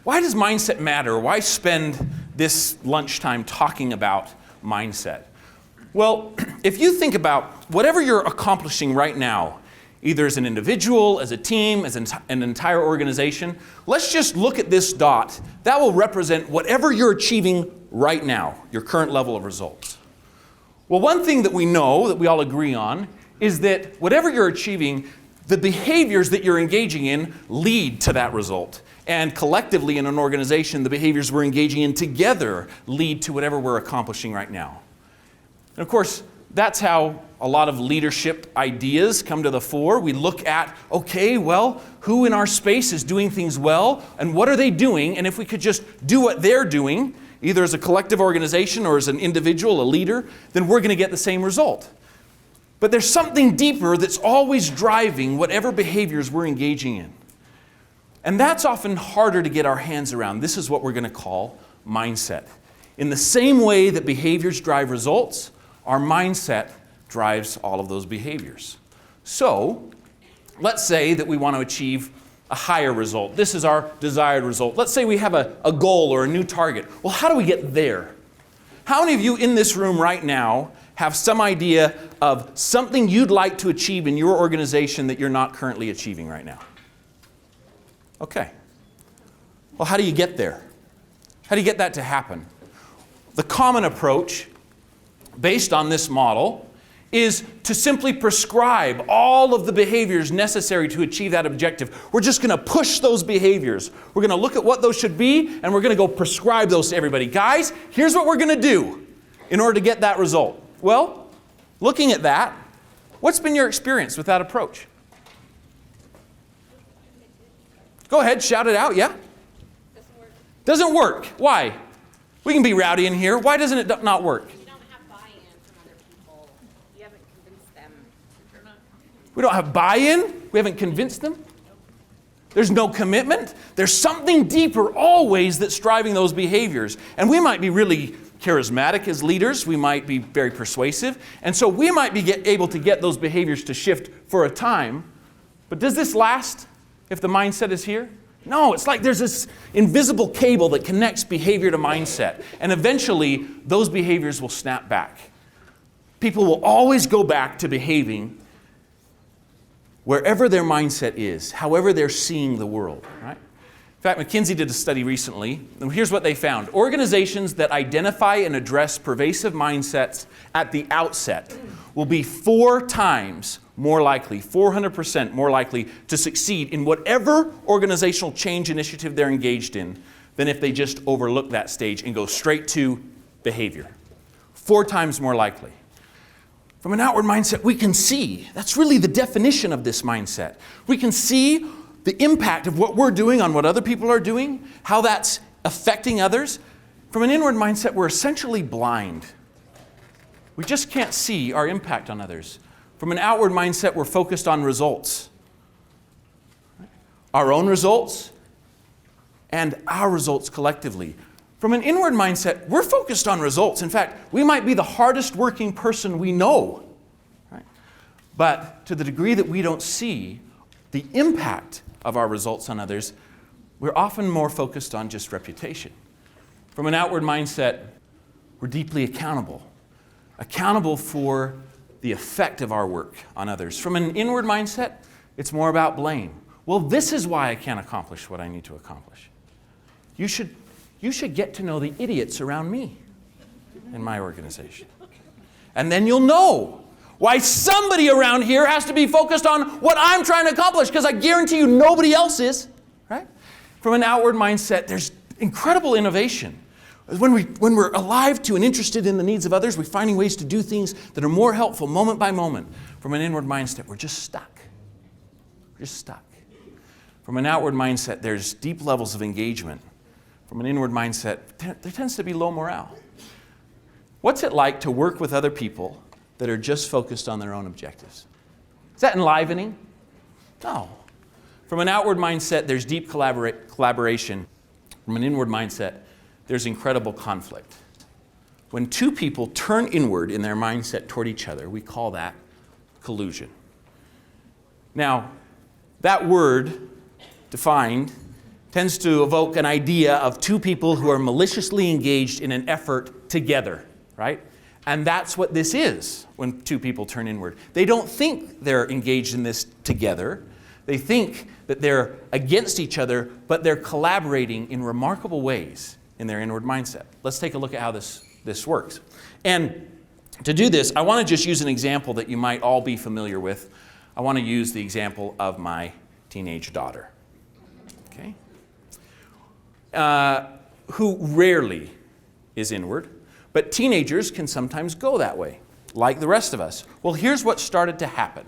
why does mindset matter? Why spend this lunchtime talking about mindset? Well, if you think about whatever you're accomplishing right now, either as an individual, as a team, as an entire organization, let's just look at this dot. That will represent whatever you're achieving right now, your current level of results. Well, one thing that we know, that we all agree on, is that whatever you're achieving, the behaviors that you're engaging in lead to that result. And collectively in an organization, the behaviors we're engaging in together lead to whatever we're accomplishing right now. And of course, that's how a lot of leadership ideas come to the fore. We look at, okay, well, who in our space is doing things well, and what are they doing? And if we could just do what they're doing, either as a collective organization or as an individual, a leader, then we're going to get the same result. But there's something deeper that's always driving whatever behaviors we're engaging in. And that's often harder to get our hands around. This is what we're going to call mindset. In the same way that behaviors drive results, our mindset drives all of those behaviors. So, let's say that we want to achieve a higher result. This is our desired result. Let's say we have a goal or a new target. Well, how do we get there? How many of you in this room right now have some idea of something you'd like to achieve in your organization that you're not currently achieving right now? Okay. Well, how do you get there? How do you get that to happen? The common approach, based on this model, is to simply prescribe all of the behaviors necessary to achieve that objective. We're just going to push those behaviors. We're going to look at what those should be, and we're going to go prescribe those to everybody. Guys, here's what we're going to do in order to get that result. Well, looking at that, what's been your experience with that approach? Go ahead, shout it out, yeah? Doesn't work. Doesn't work. Why? We can be rowdy in here. Why doesn't it not work? You don't have buy-in from other people. You haven't convinced them. We don't have buy-in? We haven't convinced them? There's no commitment? There's something deeper always that's driving those behaviors. And we might be really charismatic as leaders. We might be very persuasive. And so we might be able to get those behaviors to shift for a time. But does this last if the mindset is here? No, it's like there's this invisible cable that connects behavior to mindset. And eventually, those behaviors will snap back. People will always go back to behaving wherever their mindset is, however they're seeing the world, right? In fact, McKinsey did a study recently, and here's what they found. Organizations that identify and address pervasive mindsets at the outset will be 4 times more likely, 400% more likely to succeed in whatever organizational change initiative they're engaged in than if they just overlook that stage and go straight to behavior. 4 times more likely. From an outward mindset, we can see, that's really the definition of this mindset. We can see the impact of what we're doing on what other people are doing, how that's affecting others. From an inward mindset, we're essentially blind. We just can't see our impact on others. From an outward mindset, we're focused on results. Our own results and our results collectively. From an inward mindset, we're focused on results. In fact, we might be the hardest working person we know. Right? But to the degree that we don't see the impact of our results on others, we're often more focused on just reputation. From an outward mindset, we're deeply accountable. Accountable for the effect of our work on others. From an inward mindset, it's more about blame. Well, this is why I can't accomplish what I need to accomplish. You should get to know the idiots around me in my organization. And then you'll know why somebody around here has to be focused on what I'm trying to accomplish, because I guarantee you nobody else is, right? From an outward mindset, there's incredible innovation. When we're alive to and interested in the needs of others, we're finding ways to do things that are more helpful moment by moment. From an inward mindset, we're just stuck. We're just stuck. From an outward mindset, there's deep levels of engagement. From an inward mindset, there tends to be low morale. What's it like to work with other people that are just focused on their own objectives? Is that enlivening? No. From an outward mindset, there's deep collaboration. From an inward mindset, there's incredible conflict. When 2 people turn inward in their mindset toward each other, we call that collusion. Now, that word defined tends to evoke an idea of two people who are maliciously engaged in an effort together, right? And that's what this is when two people turn inward. They don't think they're engaged in this together. They think that they're against each other, but they're collaborating in remarkable ways in their inward mindset. Let's take a look at how this works. And to do this, I want to just use an example that you might all be familiar with. I want to use the example of my teenage daughter, okay? Who rarely is inward, but teenagers can sometimes go that way, like the rest of us. Well, here's what started to happen.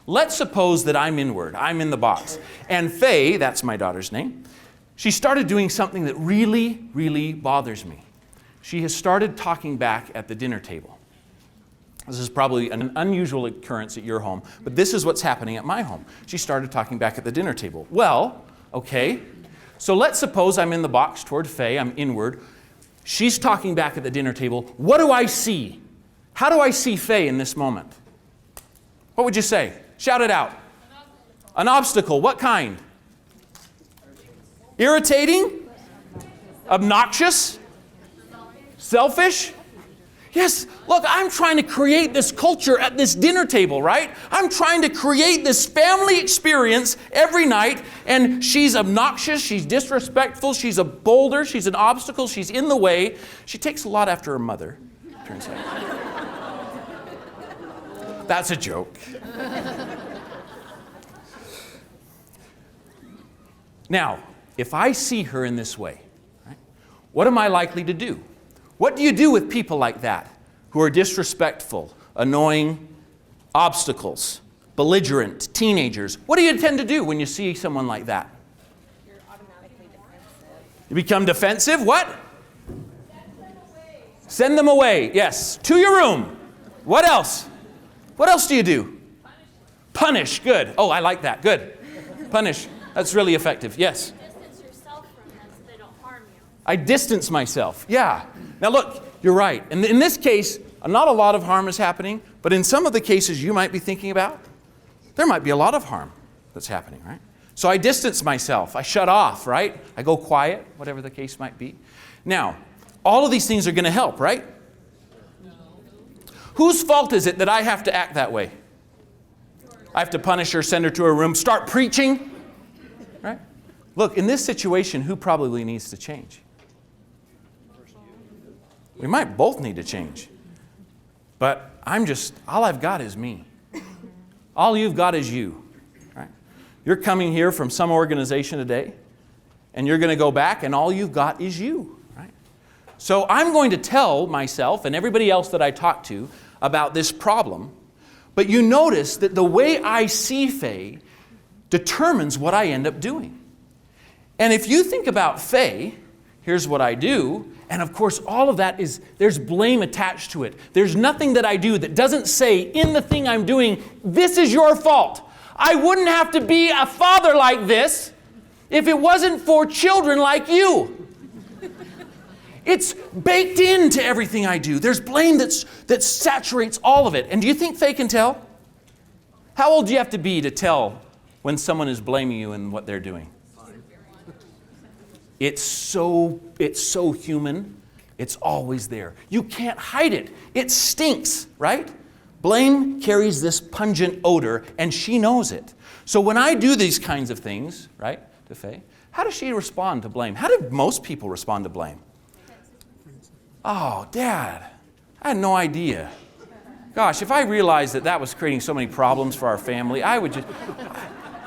Let's suppose that I'm inward, I'm in the box, and Faye, that's my daughter's name, she started doing something that really, really bothers me. She has started talking back at the dinner table. This is probably an unusual occurrence at your home, but this is what's happening at my home. She started talking back at the dinner table. Well, okay, so let's suppose I'm in the box toward Faye, I'm inward. She's talking back at the dinner table. What do I see? How do I see Faye in this moment? What would you say? Shout it out. An obstacle. What kind? Irritating? Obnoxious? Selfish? Yes, look, I'm trying to create this culture at this dinner table, right? I'm trying to create this family experience every night, and she's obnoxious, she's disrespectful, she's a boulder, she's an obstacle, she's in the way. She takes a lot after her mother, turns out. That's a joke. Now, if I see her in this way, right, what am I likely to do? What do you do with people like that, who are disrespectful, annoying, obstacles, belligerent, teenagers? What do you tend to do when you see someone like that? You're automatically defensive. You become defensive. What? Send them away. Yes. To your room. What else? What else do you do? Punish. Good. Oh, I like that. Good. Punish. That's really effective. Yes. Distance yourself from them so they don't harm you. I distance myself. Yeah. Now look, you're right. And in this case, not a lot of harm is happening, but in some of the cases you might be thinking about, there might be a lot of harm that's happening, right? So I distance myself. I shut off, right? I go quiet, whatever the case might be. Now, all of these things are going to help, right? No. Whose fault is it that I have to act that way? I have to punish her, send her to her room, start preaching, right? Look, in this situation, who probably needs to change? We might both need to change. But all I've got is me. All you've got is you. Right? You're coming here from some organization today, and you're going to go back, and all you've got is you. Right? So I'm going to tell myself and everybody else that I talk to about this problem, but you notice that the way I see Faye determines what I end up doing. And if you think about Faye, here's what I do. And of course, all of that there's blame attached to it. There's nothing that I do that doesn't say in the thing I'm doing, this is your fault. I wouldn't have to be a father like this if it wasn't for children like you. It's baked into everything I do. There's blame that saturates all of it. And do you think Faye can tell? How old do you have to be to tell when someone is blaming you in what they're doing? It's so human. It's always there. You can't hide it. It stinks, right? Blame carries this pungent odor, and she knows it. So when I do these kinds of things, right, to Faye, how does she respond to blame? How do most people respond to blame? Oh, Dad, I had no idea. Gosh, if I realized that was creating so many problems for our family, I would just...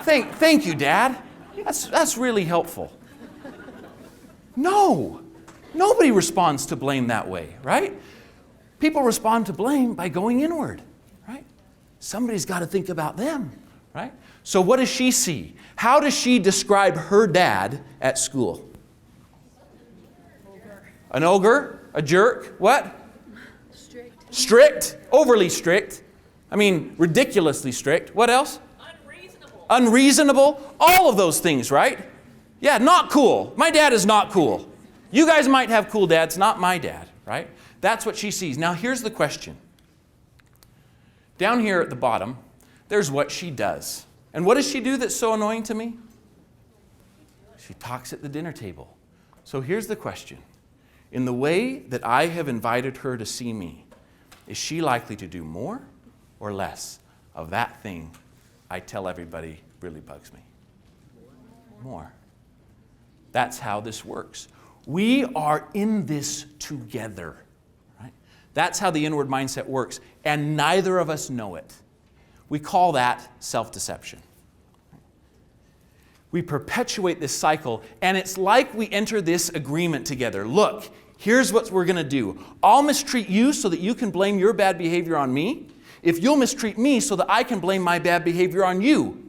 Thank you, Dad. That's really helpful. No, nobody responds to blame that way, right? People respond to blame by going inward, right? Somebody's got to think about them, right? So what does she see? How does she describe her dad at school? An ogre? A jerk? What? Strict? Overly strict. I mean, ridiculously strict. What else? Unreasonable. All of those things, right? Yeah, not cool. My dad is not cool. You guys might have cool dads, not my dad, right? That's what she sees. Now here's the question. Down here at the bottom, there's what she does. And what does she do that's so annoying to me? She talks at the dinner table. So here's the question. In the way that I have invited her to see me, is she likely to do more or less of that thing I tell everybody really bugs me? More. That's how this works. We are in this together. Right? That's how the inward mindset works, and neither of us know it. We call that self-deception. We perpetuate this cycle, and it's like we enter this agreement together. Look, here's what we're going to do. I'll mistreat you so that you can blame your bad behavior on me. If you'll mistreat me so that I can blame my bad behavior on you.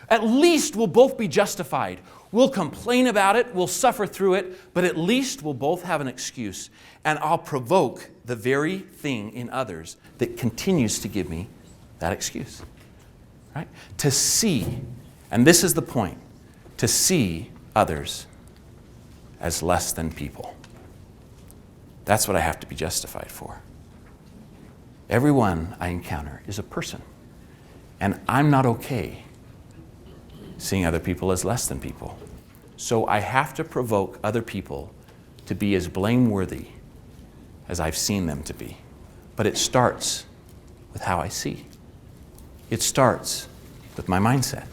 At least we'll both be justified. We'll complain about it, we'll suffer through it, but at least we'll both have an excuse. And I'll provoke the very thing in others that continues to give me that excuse. Right? To see, and this is the point, to see others as less than people. That's what I have to be justified for. Everyone I encounter is a person. And I'm not okay seeing other people as less than people. So I have to provoke other people to be as blameworthy as I've seen them to be. But it starts with how I see. It starts with my mindset.